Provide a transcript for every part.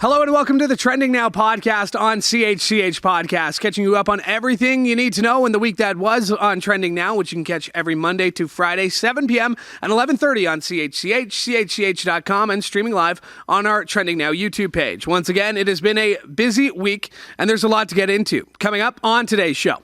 Hello and welcome to the Trending Now podcast on CHCH Podcast, catching you up on everything you need to know in the week that was on Trending Now, which you can catch every Monday to Friday, 7 p.m. and 11:30 on CHCH, CHCH.com, and streaming live on our Trending Now YouTube page. Once again, it has been a busy week, and there's a lot to get into. Coming up on today's show.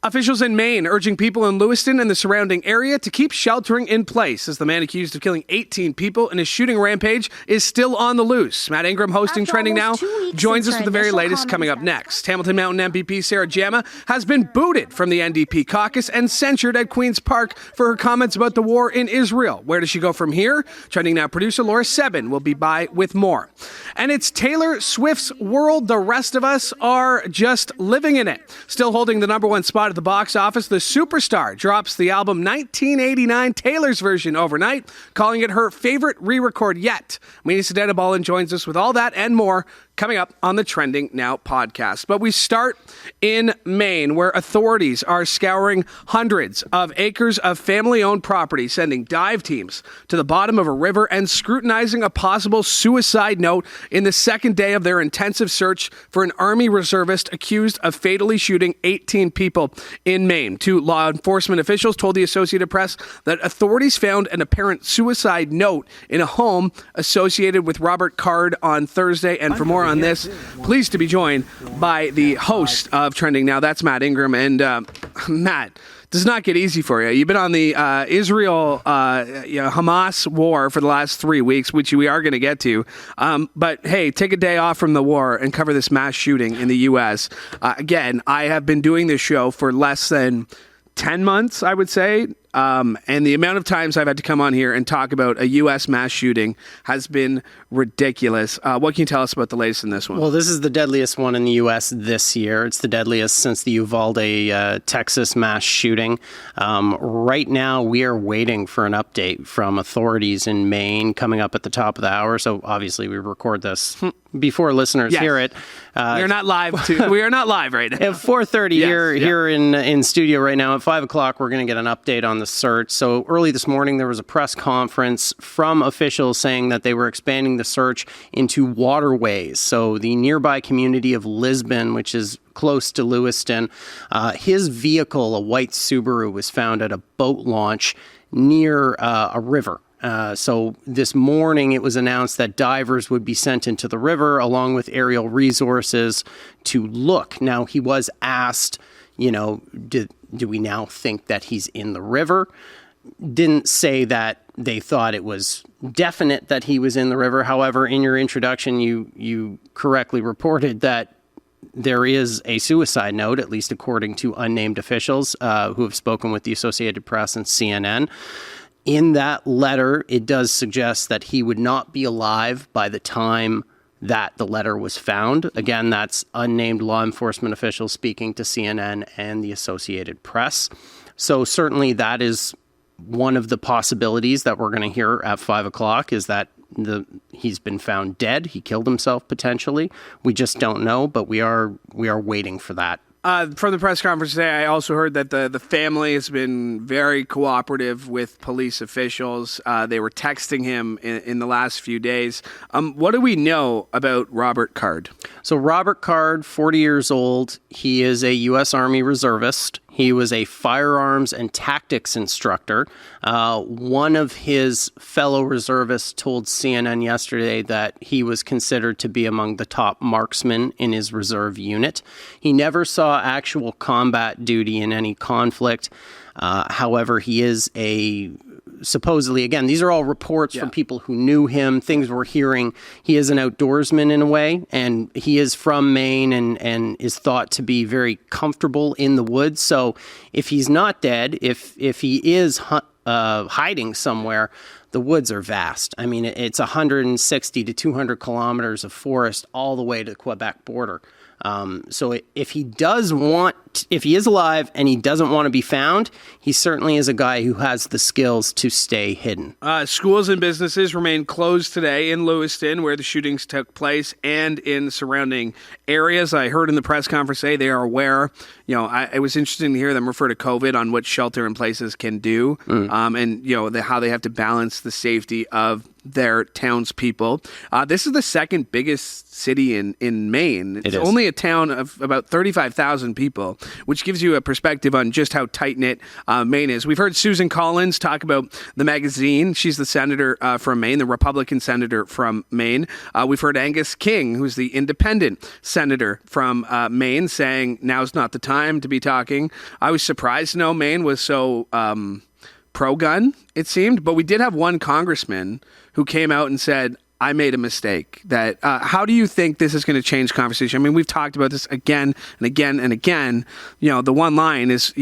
Officials in Maine urging people in Lewiston and the surrounding area to keep sheltering in place as the man accused of killing 18 people in a shooting rampage is still on the loose. Matt Ingram, hosting Trending Now, joins us with the very latest coming up next. Hamilton Mountain MPP Sarah Jama has been booted from the NDP Caucus and censured at Queen's Park for her comments about the war in Israel. Where does she go from here? Trending Now producer Laura Sebben will be by with more. And it's Taylor Swift's world. The rest of us are just living in it. Still holding the number one spot at the box office, the superstar drops the album 1989 Taylor's version overnight, calling it her favorite re-record yet. Manesa Dhanbalan joins us with all that and more coming up on the Trending Now podcast. But we start in Maine, where authorities are scouring hundreds of acres of family-owned property, sending dive teams to the bottom of a river and scrutinizing a possible suicide note in the second day of their intensive search for an Army reservist accused of fatally shooting 18 people in Maine. Two law enforcement officials told the Associated Press that authorities found an apparent suicide note in a home associated with Robert Card on Thursday. And for more on this, pleased to be joined by the host of Trending Now. That's Matt Ingram. And Matt, does not get easy for you. You've been on the Israel-Hamas war for the last 3 weeks, which we are going to get to. But hey, take a day off from the war and cover this mass shooting in the U.S. Again, I have been doing this show for less than 10 months, I would say. And the amount of times I've had to come on here and talk about a U.S. mass shooting has been ridiculous. What can you tell us about the latest in this one? Well, this is the deadliest one in the U.S. this year. It's the deadliest since the Uvalde, Texas mass shooting. Right now, we are waiting for an update from authorities in Maine coming up at the top of the hour. So obviously, we record this before listeners hear it. We are not live. We are not live right now. At 4:30 here in studio right now. At 5 o'clock, we're going to get an update on the search. So early this morning, there was a press conference from officials saying that they were expanding the search into waterways. So the nearby community of Lisbon, which is close to Lewiston, his vehicle, a white Subaru, was found at a boat launch near a river. So this morning it was announced that divers would be sent into the river along with aerial resources to look. Now, he was asked, do we now think that he's in the river? Didn't say that they thought it was definite that he was in the river. However, in your introduction, you correctly reported that there is a suicide note, at least according to unnamed officials who have spoken with the Associated Press and CNN. In that letter, it does suggest that he would not be alive by the time that the letter was found. Again, that's unnamed law enforcement officials speaking to CNN and the Associated Press. So certainly that is one of the possibilities that we're going to hear at 5 o'clock is that he's been found dead. He killed himself potentially. We just don't know, but we are waiting for that. From the press conference today, I also heard that the family has been very cooperative with police officials. They were texting him in the last few days. What do we know about Robert Card? So Robert Card, 40 years old. He is a U.S. Army reservist. He was a firearms and tactics instructor. One of his fellow reservists told CNN yesterday that he was considered to be among the top marksmen in his reserve unit. He never saw actual combat duty in any conflict. However, he is supposedly, again, these are all reports from people who knew him, things we're hearing. He is an outdoorsman in a way, and he is from Maine and is thought to be very comfortable in the woods. So if he's not dead, if he is hiding somewhere, the woods are vast. I mean, it's 160 to 200 kilometers of forest all the way to the Quebec border. So if he is alive and he doesn't want to be found, he certainly is a guy who has the skills to stay hidden. Schools and businesses remain closed today in Lewiston, where the shootings took place, and in surrounding areas. I heard in the press conference today they are aware. It was interesting to hear them refer to COVID on what shelter in places can do, and how they have to balance the safety of their townspeople. This is the second biggest city in Maine. It's only a town of about 35,000 people, which gives you a perspective on just how tight-knit Maine is. We've heard Susan Collins talk about the magazine. She's the senator from Maine, the Republican senator from Maine. We've heard Angus King, who's the independent senator from Maine, saying now's not the time to be talking. I was surprised to know Maine was so pro-gun, it seemed, but we did have one congressman who came out and said, I made a mistake. That how do you think this is going to change conversation? I mean, we've talked about this again and again and again. The one line is,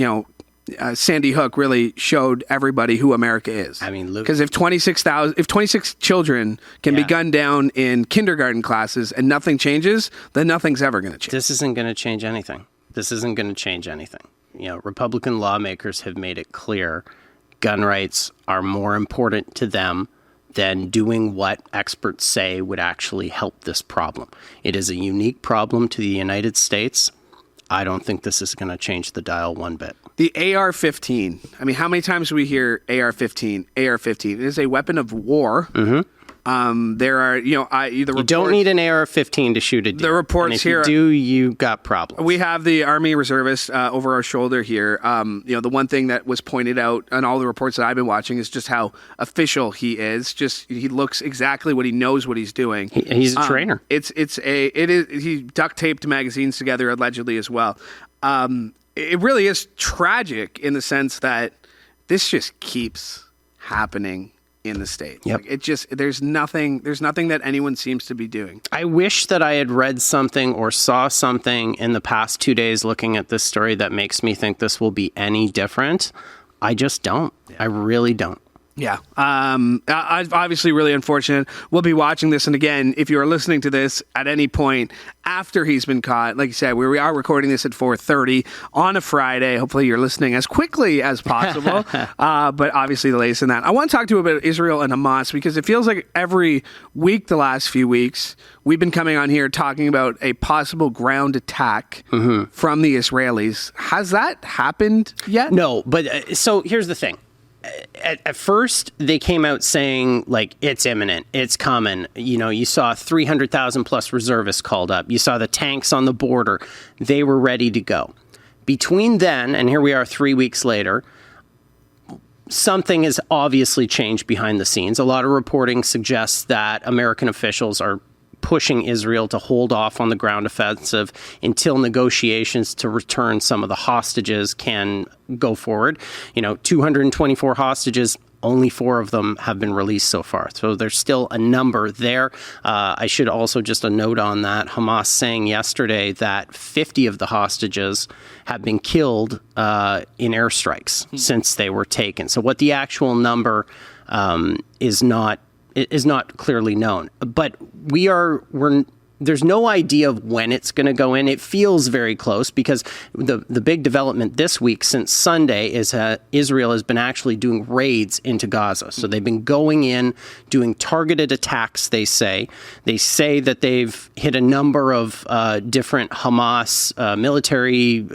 Sandy Hook really showed everybody who America is. I mean, because if 26 children can be gunned down in kindergarten classes and nothing changes, then nothing's ever going to change. This isn't going to change anything. Republican lawmakers have made it clear gun rights are more important to them than doing what experts say would actually help this problem. It is a unique problem to the United States. I don't think this is going to change the dial one bit. The AR-15. I mean, how many times do we hear AR-15? AR-15. It is a weapon of war. Mm-hmm. There are, the reports, you don't need an AR-15 to shoot a deer. The reports and if here, you do, you got problems. We have the Army reservist over our shoulder here. The one thing that was pointed out on all the reports that I've been watching is just how official he is. He looks exactly what he knows what he's doing. He's a trainer. He duct taped magazines together allegedly as well. It really is tragic in the sense that this just keeps happening in the state. Yep. There's nothing that anyone seems to be doing. I wish that I had read something or saw something in the past 2 days looking at this story that makes me think this will be any different. I just don't. Yeah. I really don't. Yeah. Obviously really unfortunate. We'll be watching this. And again, if you are listening to this at any point after he's been caught, like you said, we are recording this at 4:30 on a Friday. Hopefully you're listening as quickly as possible. But obviously the latest in that. I want to talk to you about Israel and Hamas because it feels like every week the last few weeks, we've been coming on here talking about a possible ground attack from the Israelis. Has that happened yet? No, but so here's the thing. At first, they came out saying, like, it's imminent, it's coming. You saw 300,000 plus reservists called up. You saw the tanks on the border. They were ready to go. Between then, and here we are 3 weeks later, something has obviously changed behind the scenes. A lot of reporting suggests that American officials are pushing Israel to hold off on the ground offensive until negotiations to return some of the hostages can go forward. 224 hostages, only 4 of them have been released so far. So there's still a number there. I should also just a note on that. Hamas saying yesterday that 50 of the hostages have been killed in airstrikes since they were taken. So what the actual number is not clearly known, but there's no idea of when it's going to go in. It feels very close because the big development this week since Sunday is Israel has been actually doing raids into Gaza. So they've been going in, doing targeted attacks, they say. They say that they've hit a number of different Hamas military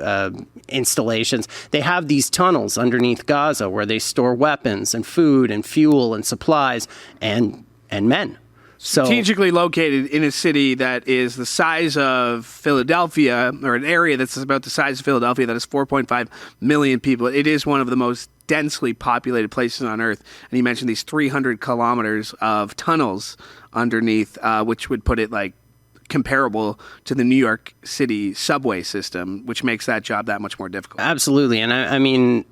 installations. They have these tunnels underneath Gaza where they store weapons and food and fuel and supplies and men. Strategically located in a city that is the size of Philadelphia, or an area that's about the size of Philadelphia that has 4.5 million people. It is one of the most densely populated places on Earth. And you mentioned these 300 kilometers of tunnels underneath, which would put it like comparable to the New York City subway system, which makes that job that much more difficult. Absolutely. And I mean,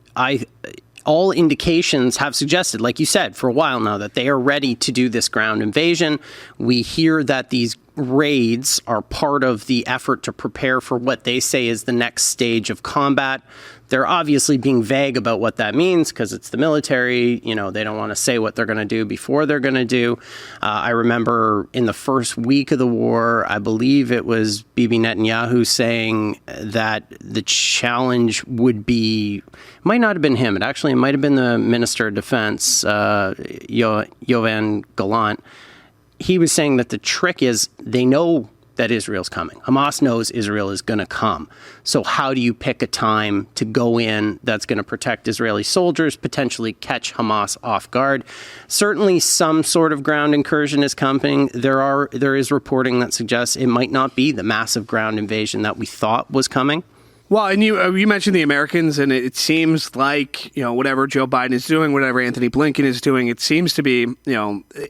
all indications have suggested, like you said, for a while now, that they are ready to do this ground invasion. We hear that these raids are part of the effort to prepare for what they say is the next stage of combat. They're obviously being vague about what that means because it's the military. They don't want to say what they're going to do before they're going to do. I remember in the first week of the war, I believe it was Bibi Netanyahu saying that the challenge would be, might not have been him. It might have been the Minister of Defense, Yoav Gallant. He was saying that the trick is they know that Israel's coming. Hamas knows Israel is going to come. So how do you pick a time to go in that's going to protect Israeli soldiers, potentially catch Hamas off guard? Certainly some sort of ground incursion is coming. There is reporting that suggests it might not be the massive ground invasion that we thought was coming. Well, and you mentioned the Americans, and it seems like, whatever Joe Biden is doing, whatever Anthony Blinken is doing, it seems to be,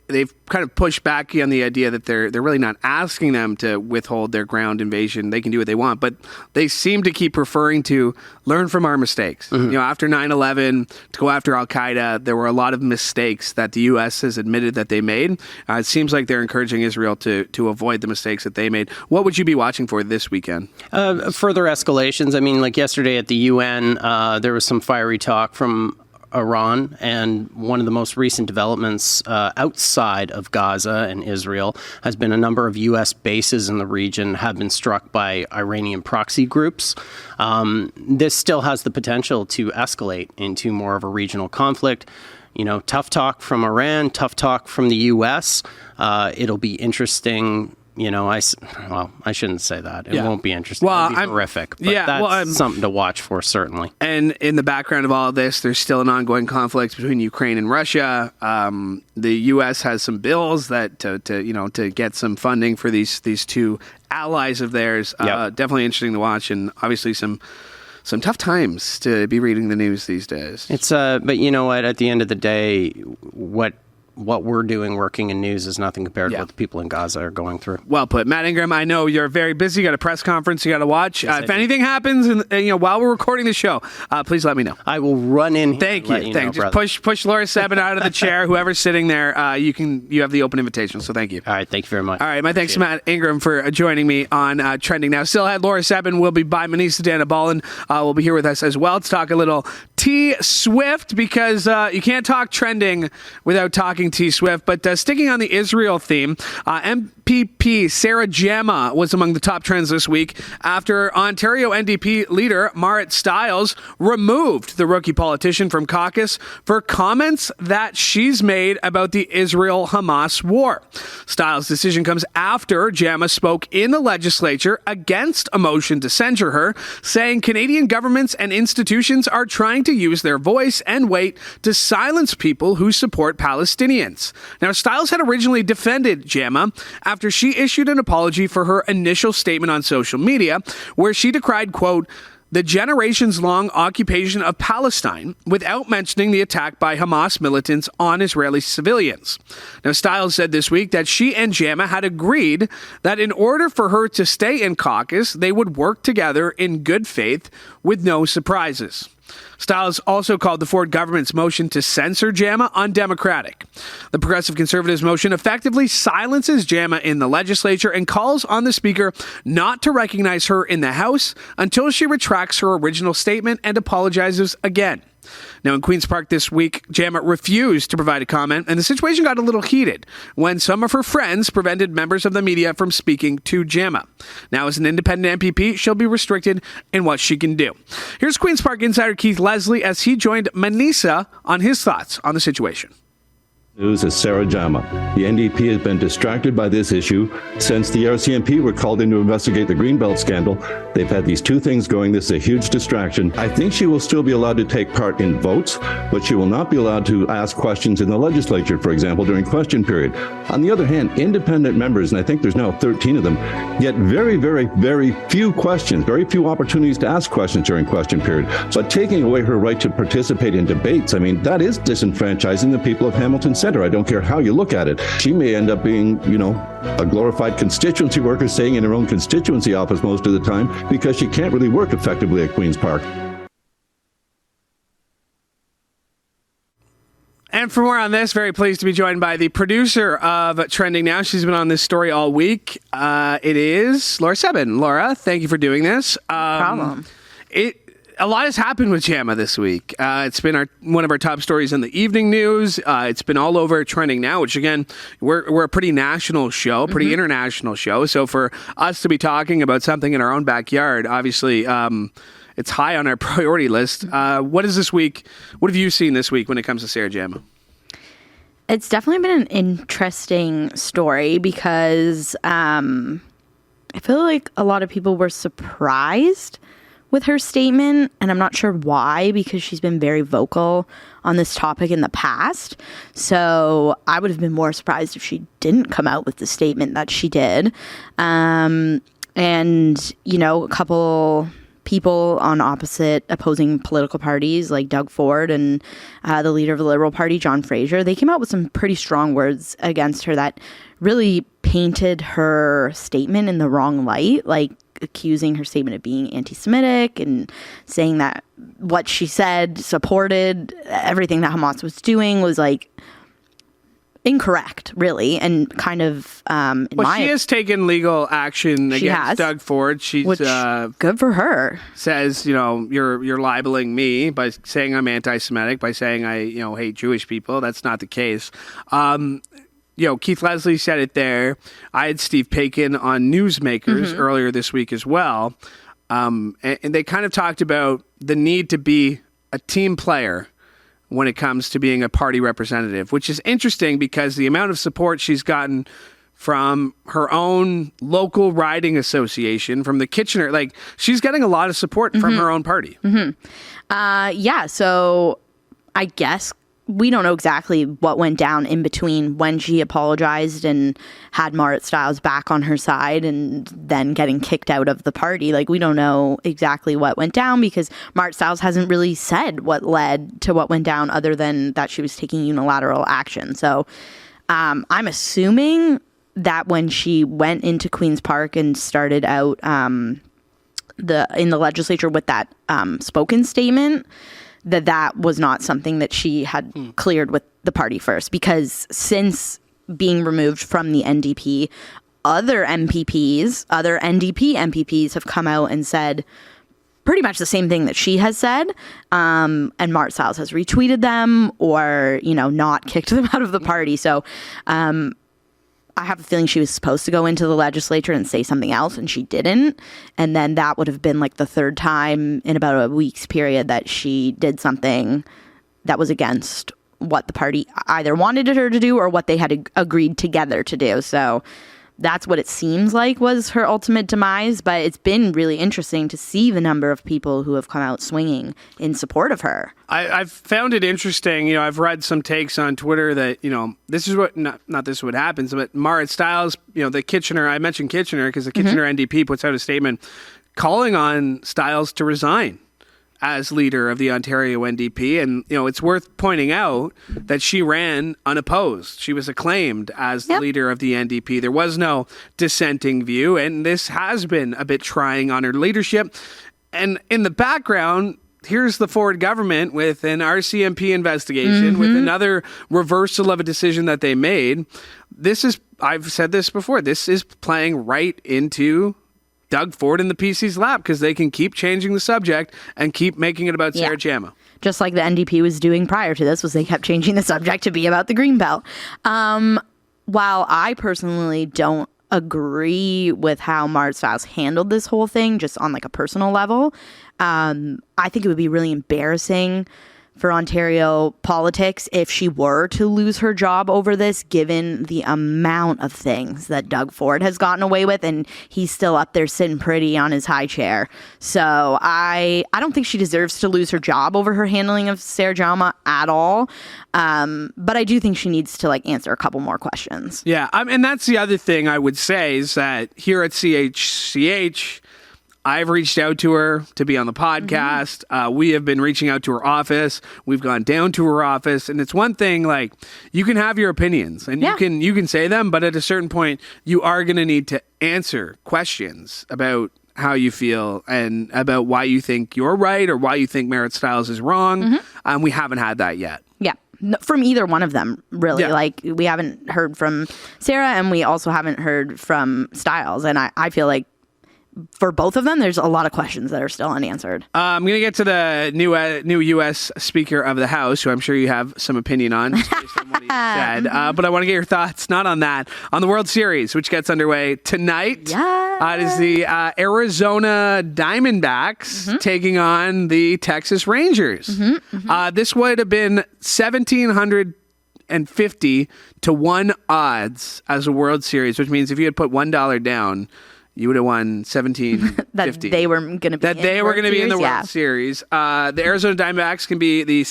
they've kind of pushed back on the idea that they're really not asking them to withhold their ground invasion. They can do what they want, but they seem to keep referring to learn from our mistakes. Mm-hmm. After 9/11, to go after Al-Qaeda, there were a lot of mistakes that the U.S. has admitted that they made. It seems like they're encouraging Israel to avoid the mistakes that they made. What would you be watching for this weekend? Further escalations. I mean, like yesterday at the UN, there was some fiery talk from Iran, and one of the most recent developments outside of Gaza and Israel has been a number of U.S. bases in the region have been struck by Iranian proxy groups. This still has the potential to escalate into more of a regional conflict. Tough talk from Iran, tough talk from the U.S. It'll be interesting. I shouldn't say that. It won't be interesting. It'll be horrific. But that's something to watch for, certainly. And in the background of all of this, there's still an ongoing conflict between Ukraine and Russia. The U.S. has some bills that to get some funding for these two allies of theirs. Definitely interesting to watch, and obviously some tough times to be reading the news these days. It's but you know what? At the end of the day, what we're doing working in news is nothing compared to what the people in Gaza are going through. Well put. Matt Ingram, I know you're very busy. You got a press conference you got to watch. Yes, if anything happens while we're recording the show, please let me know. I will run in here. Thank you. Just push Laura Sebben out of the chair. Whoever's sitting there, you have the open invitation, so thank you. All right, thank you very much. All right, my thanks to Matt Ingram for joining me on Trending Now. Still ahead, Laura Sebben will be by. Manesa Dhanbalan will be here with us as well to talk a little T-Swift, because you can't talk trending without talking T-Swift. But sticking on the Israel theme, MPP Sarah Jama was among the top trends this week after Ontario NDP leader Marit Stiles removed the rookie politician from caucus for comments that she's made about the Israel-Hamas war. Stiles' decision comes after Jama spoke in the legislature against a motion to censure her, saying Canadian governments and institutions are trying to use their voice and weight to silence people who support Palestinians. Now, Stiles had originally defended Jama after she issued an apology for her initial statement on social media, where she decried, quote, the generations-long occupation of Palestine without mentioning the attack by Hamas militants on Israeli civilians. Now, Stiles said this week that she and Jama had agreed that in order for her to stay in caucus, they would work together in good faith with no surprises. Stiles also called the Ford government's motion to censor Jama undemocratic. The Progressive Conservatives' motion effectively silences Jama in the legislature and calls on the Speaker not to recognize her in the House until she retracts her original statement and apologizes again. Now, in Queen's Park this week, Jama refused to provide a comment, and the situation got a little heated when some of her friends prevented members of the media from speaking to Jama. Now, as an independent MPP, she'll be restricted in what she can do. Here's Queen's Park insider Keith Leslie as he joined Manesa on his thoughts on the situation. News is Sarah Jama. The NDP has been distracted by this issue since the RCMP were called in to investigate the Greenbelt scandal. They've had these two things going. This is a huge distraction. I think she will still be allowed to take part in votes, but she will not be allowed to ask questions in the legislature, for example, during question period. On the other hand, independent members, and I think there's now 13 of them, get very, very, very few questions, very few opportunities to ask questions during question period. So taking away her right to participate in debates, I mean, that is disenfranchising the people of Hamilton Center. I don't care how you look at it. She may end up being, a glorified constituency worker staying in her own constituency office most of the time because she can't really work effectively at Queen's Park. And for more on this, very pleased to be joined by the producer of Trending Now. She's been on this story all week. It is Laura Sebben. Laura, thank you for doing this. No problem. A lot has happened with Jama this week. It's been one of our top stories in the evening news. It's been all over Trending Now, which, again, we're a pretty national show, pretty international show. So for us to be talking about something in our own backyard, obviously, it's high on our priority list. What have you seen this week when it comes to Sarah Jama? It's definitely been an interesting story because I feel like a lot of people were surprised with her statement, and I'm not sure why, because she's been very vocal on this topic in the past. So I would have been more surprised if she didn't come out with the statement that she did. And, you know, a couple people on opposing political parties like Doug Ford and the leader of the Liberal Party, John Fraser, they came out with some pretty strong words against her that really painted her statement in the wrong light, like accusing her statement of being anti-Semitic and saying that what she said supported everything that Hamas was doing was like incorrect, really, and kind of she has taken legal action against Doug Ford. She's good for her. Says, you know, you're libeling me by saying I'm anti-Semitic, by saying I, you know, hate Jewish people. That's not the case. You know, Keith Leslie said it there. I had Steve Paikin on Newsmakers earlier this week as well. And they kind of talked about the need to be a team player when it comes to being a party representative, which is interesting because the amount of support she's gotten from her own local riding association, from the Kitchener, like she's getting a lot of support from her own party. Yeah, so I guess we don't know exactly what went down in between when she apologized and had Marit Stiles back on her side and then getting kicked out of the party. Like, we don't know exactly what went down because Marit Stiles hasn't really said what led to what went down other than that she was taking unilateral action. So I'm assuming that when she went into Queen's Park and started out in the legislature with that spoken statement, that was not something that she had cleared with the party first, because since being removed from the NDP, other NDP MPPs have come out and said pretty much the same thing that she has said, and Marit Stiles has retweeted them or, you know, not kicked them out of the party. So I have a feeling she was supposed to go into the legislature and say something else, and she didn't. And then that would have been like the third time in about a week's period that she did something that was against what the party either wanted her to do or what they had agreed together to do. So that's what it seems like was her ultimate demise. But it's been really interesting to see the number of people who have come out swinging in support of her. I've found it interesting. You know, I've read some takes on Twitter that, you know, this is what, not this is what happens, but Marit Stiles, you know, the Kitchener, I mentioned Kitchener because the Kitchener NDP puts out a statement calling on Stiles to resign as leader of the Ontario NDP. And, you know, it's worth pointing out that she ran unopposed. She was acclaimed as the leader of the NDP. There was no dissenting view, and this has been a bit trying on her leadership. And in the background, here's the Ford government with an RCMP investigation, with another reversal of a decision that they made. This is, I've said this before, this is playing right into Doug Ford and the PC's lap because they can keep changing the subject and keep making it about Sarah Jama. Just like the NDP was doing prior to this, was they kept changing the subject to be about the Greenbelt. While I personally don't agree with how Marit Stiles handled this whole thing, just on like a personal level, I think it would be really embarrassing for Ontario politics if she were to lose her job over this, given the amount of things that Doug Ford has gotten away with, and he's still up there sitting pretty on his high chair. So I don't think she deserves to lose her job over her handling of Sarah Jama at all. But I do think she needs to like answer a couple more questions. Yeah, and that's the other thing I would say is that here at CHCH, I've reached out to her to be on the podcast. We have been reaching out to her office. We've gone down to her office, and it's one thing, like, you can have your opinions and you can say them, but at a certain point you are going to need to answer questions about how you feel and about why you think you're right or why you think Marit Stiles is wrong. We haven't had that yet. Yeah. From either one of them, really. Like, we haven't heard from Sarah, and we also haven't heard from Stiles. And I feel like for both of them, there's a lot of questions that are still unanswered. I'm going to get to the new U.S. Speaker of the House, who I'm sure you have some opinion on, just based on what he said. But I want to get your thoughts, not on that, on the World Series, which gets underway tonight. It is the Arizona Diamondbacks taking on the Texas Rangers. This would have been 1,750 to 1 odds as a World Series, which means if you had put $1 down, you would have won 17-50. that they were going to be in the World Series. The Arizona Diamondbacks can be the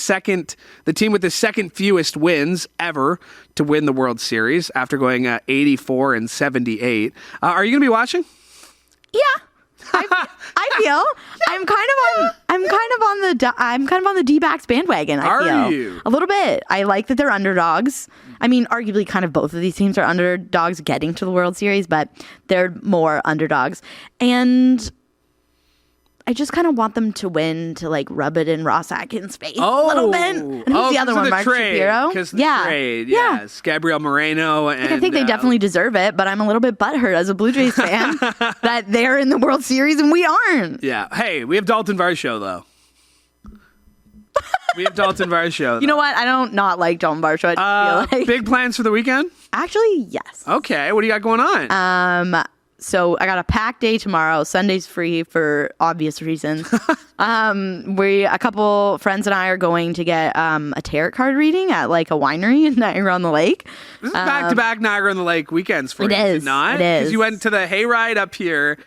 team with the second fewest wins ever to win the World Series after going 84-78. Are you going to be watching? Yeah. I feel I'm kind of on the D-backs bandwagon. Are you? A little bit. I like that they're underdogs. I mean, arguably kind of both of these teams are underdogs getting to the World Series, but they're more underdogs. And I just kind of want them to win to like rub it in Ross Atkins' face a little bit. And who's the other one? Mark Shapiro? Because the trade, yes. Gabriel Moreno. And I think they definitely deserve it, but I'm a little bit butthurt as a Blue Jays fan that they're in the World Series and we aren't. Yeah. Hey, we have Dalton Varsho, though. We have Dalton Varsho. You know what? I don't not like Dalton Varsho. I feel like. Big plans for the weekend? Actually, yes. Okay. What do you got going on? So I got a packed day tomorrow. Sunday's free for obvious reasons. A couple friends and I are going to get a tarot card reading at like a winery in Niagara-on-the-Lake. This is back-to-back Niagara-on-the-Lake weekends for you. It is. Not? It is. Because you went to the hayride up here,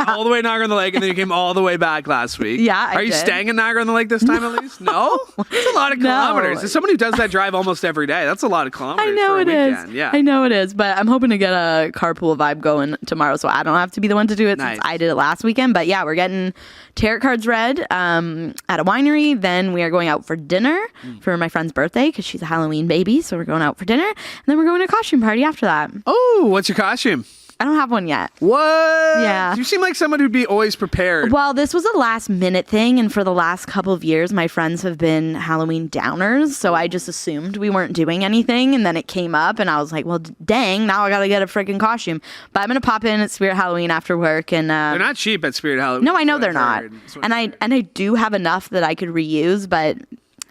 all the way Niagara-on-the-Lake, and then you came all the way back last week. Yeah, Are you staying in Niagara-on-the-Lake this time at least? No? That's a lot of kilometers. As someone who does that drive almost every day, that's a lot of kilometers. I know for a it weekend. is. Yeah. I know it is, but I'm hoping to get a carpool vibe going tomorrow so I don't have to be the one to do it since I did it last weekend. But yeah, we're getting tarot cards read at a winery. Then we are going out for dinner for my friend's birthday because she's a Halloween baby. So we're going out for dinner. And then we're going to a costume party after that. Oh, what's your costume? I don't have one yet. What? Yeah. You seem like someone who'd be always prepared. Well, this was a last minute thing. And for the last couple of years, my friends have been Halloween downers. So I just assumed we weren't doing anything. And then it came up and I was like, well, dang, now I got to get a freaking costume. But I'm going to pop in at Spirit Halloween after work. And they're not cheap at Spirit Halloween. No, I know they're not. And I do have enough that I could reuse, but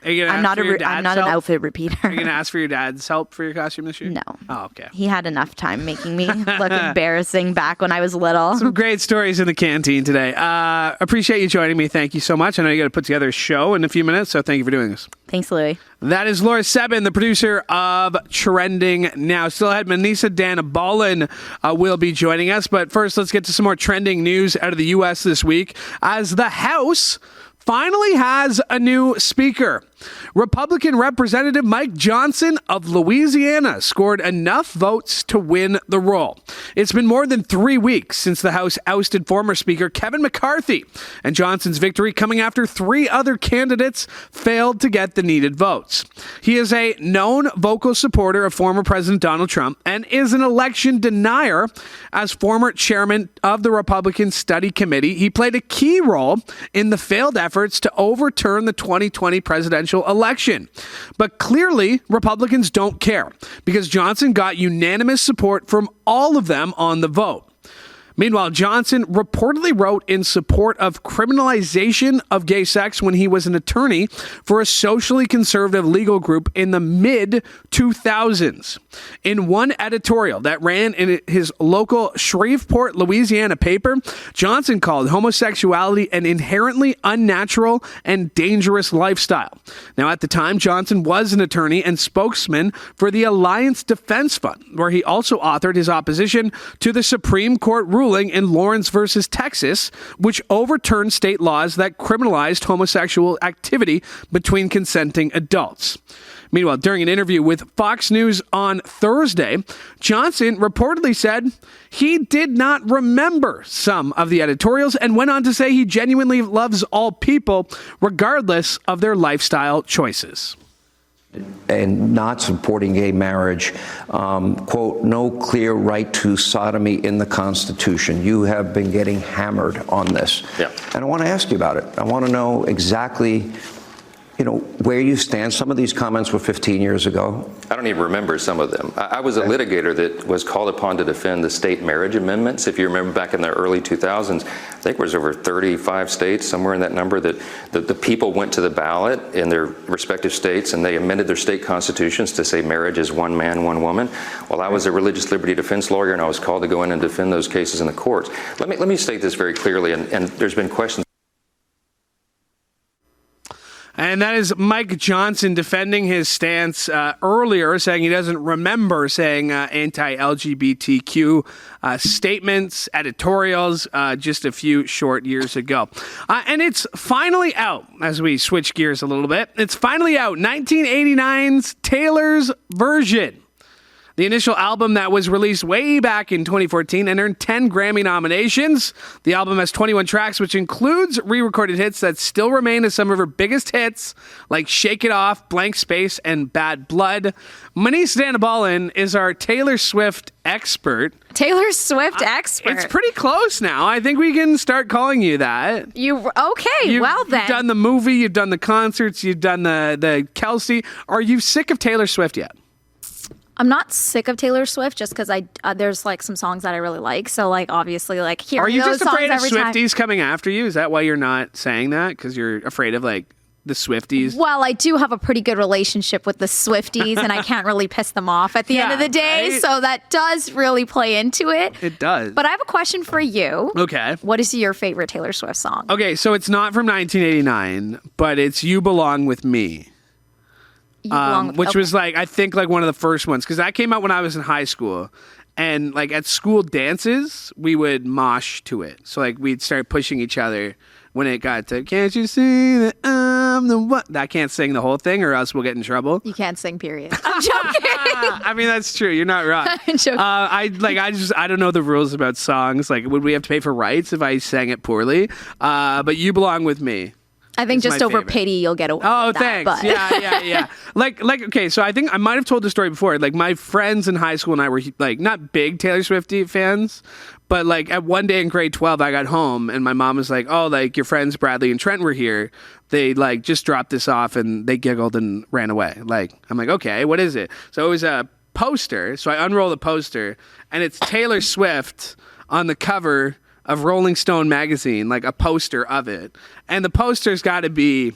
I'm not an outfit repeater. Are you going to ask for your dad's help for your costume this year? No. Oh, okay. He had enough time making me look embarrassing back when I was little. Some great stories in the canteen today. Appreciate you joining me. Thank you so much. I know you got to put together a show in a few minutes, so thank you for doing this. Thanks, Louie. That is Laura Sebben, the producer of Trending Now. Still ahead, Manesa Dhanbalan will be joining us. But first, let's get to some more trending news out of the U.S. this week as the House finally has a new speaker. Republican Representative Mike Johnson of Louisiana scored enough votes to win the role. It's been more than 3 weeks since the House ousted former Speaker Kevin McCarthy, and Johnson's victory coming after 3 other candidates failed to get the needed votes. He is a known vocal supporter of former President Donald Trump and is an election denier. As former chairman of the Republican Study Committee, he played a key role in the failed efforts to overturn the 2020 presidential election. But clearly, Republicans don't care because Johnson got unanimous support from all of them on the vote. Meanwhile, Johnson reportedly wrote in support of criminalization of gay sex when he was an attorney for a socially conservative legal group in the mid-2000s. In one editorial that ran in his local Shreveport, Louisiana paper, Johnson called homosexuality an inherently unnatural and dangerous lifestyle. Now, at the time, Johnson was an attorney and spokesman for the Alliance Defense Fund, where he also authored his opposition to the Supreme Court ruling in Lawrence versus Texas, which overturned state laws that criminalized homosexual activity between consenting adults. Meanwhile, during an interview with Fox News on Thursday, Johnson reportedly said he did not remember some of the editorials and went on to say he genuinely loves all people, regardless of their lifestyle choices. And not supporting gay marriage, quote, no clear right to sodomy in the Constitution. You have been getting hammered on this. Yeah. And I want to ask you about it. I want to know exactly, where you stand. Some of these comments were 15 years ago. I don't even remember some of them. I was a litigator that was called upon to defend the state marriage amendments. If you remember back in the early 2000s, I think it was over 35 states, somewhere in that number, that the people went to the ballot in their respective states and they amended their state constitutions to say marriage is one man, one woman. Well, I was a religious liberty defense lawyer and I was called to go in and defend those cases in the courts. Let me state this very clearly, and there's been questions. And that is Mike Johnson defending his stance earlier, saying he doesn't remember saying anti-LGBTQ statements, editorials, just a few short years ago. And it's finally out, as we switch gears a little bit. It's finally out, 1989's Taylor's Version. The initial album that was released way back in 2014 and earned 10 Grammy nominations. The album has 21 tracks, which includes re-recorded hits that still remain as some of her biggest hits, like Shake It Off, Blank Space, and Bad Blood. Manesa Dhanbalan is our Taylor Swift expert. Taylor Swift expert. It's pretty close now. I think we can start calling you that. Well then. You've done the movie, you've done the concerts, you've done the Kelsey. Are you sick of Taylor Swift yet? I'm not sick of Taylor Swift just because there's like some songs that I really like. So like obviously like hearing Are you those just afraid of songs every Swifties time. coming after you? Is that why you're not saying that? Because you're afraid of like the Swifties? Well, I do have a pretty good relationship with the Swifties and I can't really piss them off at the end of the day. Right? So that does really play into it. It does. But I have a question for you. Okay. What is your favorite Taylor Swift song? Okay, so it's not from 1989, but it's You Belong With Me. Which was like, I think like one of the first ones, because that came out when I was in high school. And like at school dances, we would mosh to it. So like we'd start pushing each other when it got to, can't you see that I'm the one? I can't sing the whole thing or else we'll get in trouble. You can't sing, period. I'm joking. I mean, that's true. You're not wrong. I'm joking. I don't know the rules about songs. Like, would we have to pay for rights if I sang it poorly? But You Belong With Me. I think just over pity, you'll get away with that. Thanks. But. Yeah. Like, okay, so I think I might have told the story before. Like, my friends in high school and I were, like, not big Taylor Swift fans, but, like, at one day in grade 12, I got home, and my mom was like, oh, like, your friends Bradley and Trent were here. They, like, just dropped this off, and they giggled and ran away. Like, I'm like, okay, what is it? So it was a poster, so I unroll the poster, and it's Taylor Swift on the cover of Rolling Stone magazine, like a poster of it. And the poster's got to be,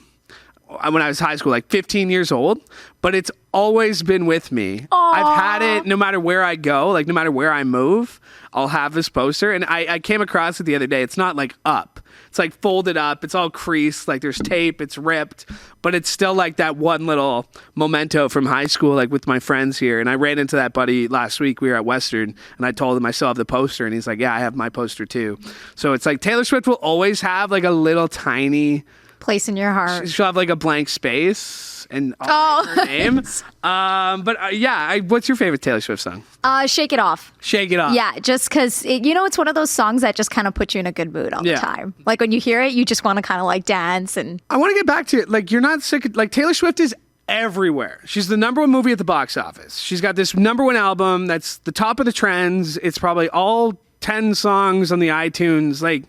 when I was high school, like 15 years old, but it's always been with me. Aww. I've had it no matter where I go, like no matter where I move, I'll have this poster. And I came across it the other day. It's not like up. It's like folded up. It's all creased. Like there's tape. It's ripped. But it's still like that one little memento from high school, like with my friends here. And I ran into that buddy last week. We were at Western, and I told him I still have the poster. And he's like, yeah, I have my poster too. So it's like Taylor Swift will always have like a little tiny place in your heart. She'll have like a blank space and her name. What's your favorite Taylor Swift song? Shake It Off. Shake It Off. Yeah, just because, it's one of those songs that just kind of puts you in a good mood all the time. Like when you hear it, you just want to kind of like dance. And I want to get back to it. Like, you're not sick of, like, Taylor Swift is everywhere. She's the number one movie at the box office. She's got this number one album that's the top of the trends. It's probably all 10 songs on the iTunes. Like,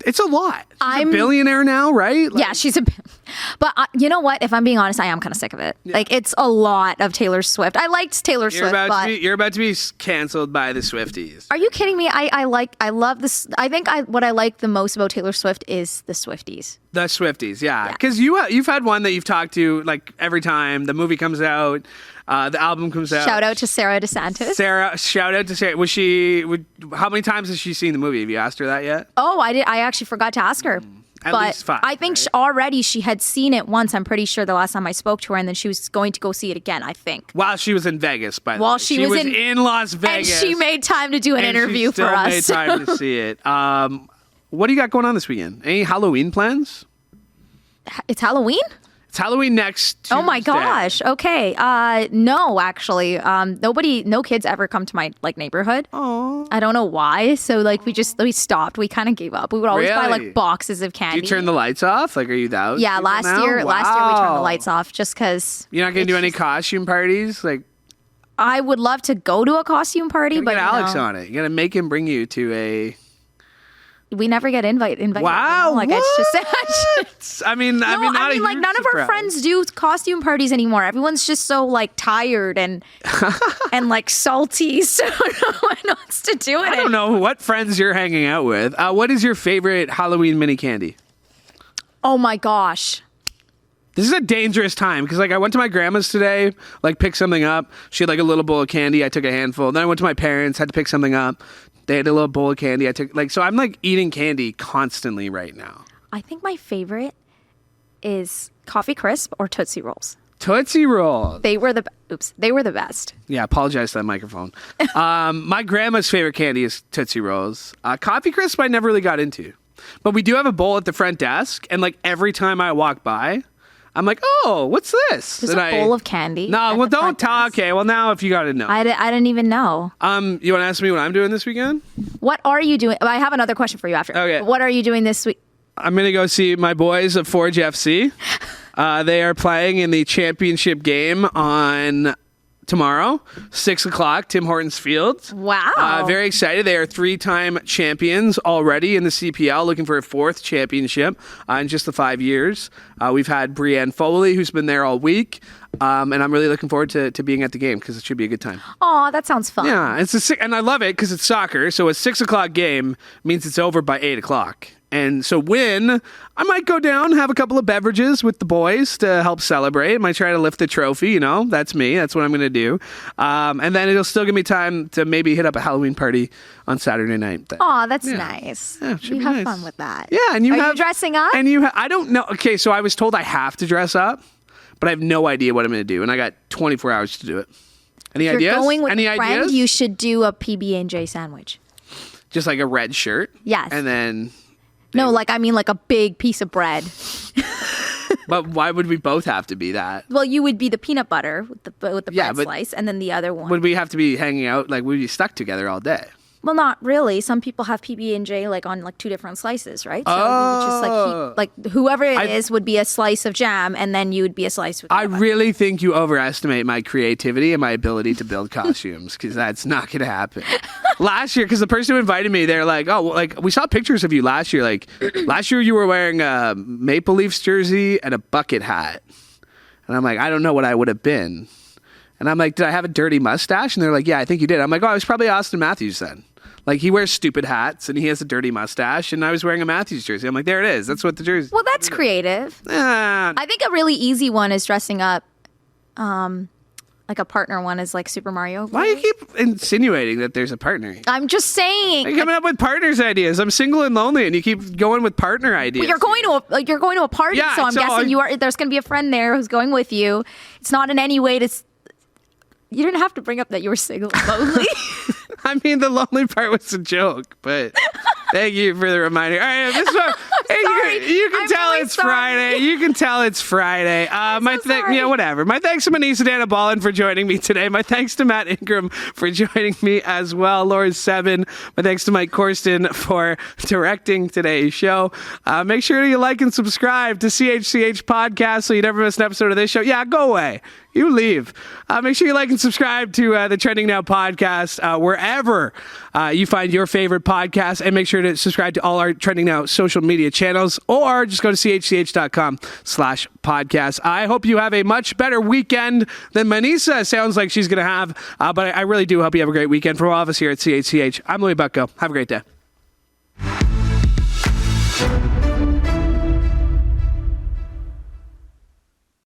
it's a lot. She's a billionaire now, right? Like, yeah, she's a... But you know what? If I'm being honest, I am kind of sick of it. Yeah. Like, it's a lot of Taylor Swift. I liked Taylor Swift, but... You're about to be canceled by the Swifties. Are you kidding me? I love this. I think what I like the most about Taylor Swift is the Swifties. The Swifties, yeah. Because you've had one that you've talked to, like, every time the movie comes out, the album comes out. Shout out to Sarah DeSantis. Shout out to Sarah. How many times has she seen the movie? Have you asked her that yet? Oh, I actually forgot to ask her. At least 5. I think already she had seen it once. I'm pretty sure the last time I spoke to her, and then she was going to go see it again, I think. While she was in Vegas, by the way. While she was in Las Vegas. And she made time to do an interview for us. She still made time to see it. What do you got going on this weekend? Any Halloween plans? It's Halloween? It's Halloween next Tuesday. Oh my gosh. Okay. No, actually. No kids ever come to my neighborhood. Oh. I don't know why. So we stopped. We kind of gave up. We would always buy boxes of candy. Do you turn the lights off? Like, are you that? Yeah, last year we turned the lights off just because. You're not gonna do any costume parties? Like, I would love to go to a costume party, but get Alex on it. You gotta make him bring you to a. We never get invited. Wow, it's just. I mean, none of our friends do costume parties anymore. Everyone's just so tired and and salty, so no one wants to do it. I don't know what friends you're hanging out with. What is your favorite Halloween mini candy? Oh my gosh. This is a dangerous time because I went to my grandma's today, pick something up. She had a little bowl of candy. I took a handful. Then I went to my parents, had to pick something up. They had a little bowl of candy. I took so I'm eating candy constantly right now. I think my favorite is Coffee Crisp or Tootsie Rolls. Tootsie Rolls. They were the best. Yeah, apologize to that microphone. My grandma's favorite candy is Tootsie Rolls. Coffee Crisp I never really got into. But we do have a bowl at the front desk, and like every time I walk by, I'm like, oh, what's this? There's a bowl of candy. No, well, don't talk. Okay, well, now if you got to know. I didn't even know. You want to ask me what I'm doing this weekend? What are you doing? I have another question for you after. Okay. What are you doing this week? I'm going to go see my boys at Forge FC. They are playing in the championship game on tomorrow, 6 o'clock, Tim Hortons Field. Wow. Very excited. They are 3-time champions already in the CPL, looking for a 4th championship in just the 5 years. We've had Brienne Foley, who's been there all week. And I'm really looking forward to being at the game because it should be a good time. Oh, that sounds fun. Yeah, and I love it because it's soccer. So a 6 o'clock game means it's over by 8 o'clock. And so I might go down, have a couple of beverages with the boys to help celebrate. I might try to lift the trophy, that's me. That's what I'm going to do. And then it'll still give me time to maybe hit up a Halloween party on Saturday night. Oh, that's nice. Yeah, you have fun with that. Yeah. And Are you dressing up? And I don't know. Okay, so I was told I have to dress up, but I have no idea what I'm going to do. And I got 24 hours to do it. Any ideas? If you're going with Any a friend, ideas? you should do a PB&J sandwich. Just like a red shirt? Yes. And then... No, like a big piece of bread. But why would we both have to be that? Well, you would be the peanut butter with the bread slice, and then the other one. Would we have to be hanging out? Like, we'd be stuck together all day? Well, not really. Some people have PB&J like on like 2 different slices, right? So you would just like whoever it is would be a slice of jam, and then you would be a slice with I really think you overestimate my creativity and my ability to build costumes because that's not going to happen. Last year, because the person who invited me, they're like, oh, well, like we saw pictures of you last year. Like last year you were wearing a Maple Leafs jersey and a bucket hat. And I'm like, I don't know what I would have been. And I'm like, did I have a dirty mustache? And they're like, yeah, I think you did. I'm like, oh, I was probably Austin Matthews then. Like, he wears stupid hats, and he has a dirty mustache, and I was wearing a Matthews jersey. I'm like, there it is. That's what the jersey... Well, that's creative. I think a really easy one is dressing up, like a partner one is like Super Mario. Why do you keep insinuating that there's a partner? I'm just saying. You're coming up with partners ideas. I'm single and lonely, and you keep going with partner ideas. Well, you're going to a party, Yeah, so I'm guessing there's going to be a friend there who's going with you. It's not in any way to... You didn't have to bring up that you were single and lonely. I mean, the lonely part was a joke, but thank you for the reminder. All right, this one, you can tell really it's Friday. You can tell it's Friday. Whatever. My thanks to Manesa Dhanbalan for joining me today. My thanks to Matt Ingram for joining me as well. Laura Sebben. My thanks to Mike Corsten for directing today's show. Make sure you like and subscribe to CHCH Podcast so you never miss an episode of this show. Yeah, go away. You leave. Make sure you like and subscribe to the Trending Now podcast wherever you find your favorite podcast, and make sure to subscribe to all our Trending Now social media channels, or just go to chch.com/podcast. I hope you have a much better weekend than Manesa sounds like she's going to have, but I really do hope you have a great weekend. From all of us here at CHCH, I'm Louis Bucko. Have a great day.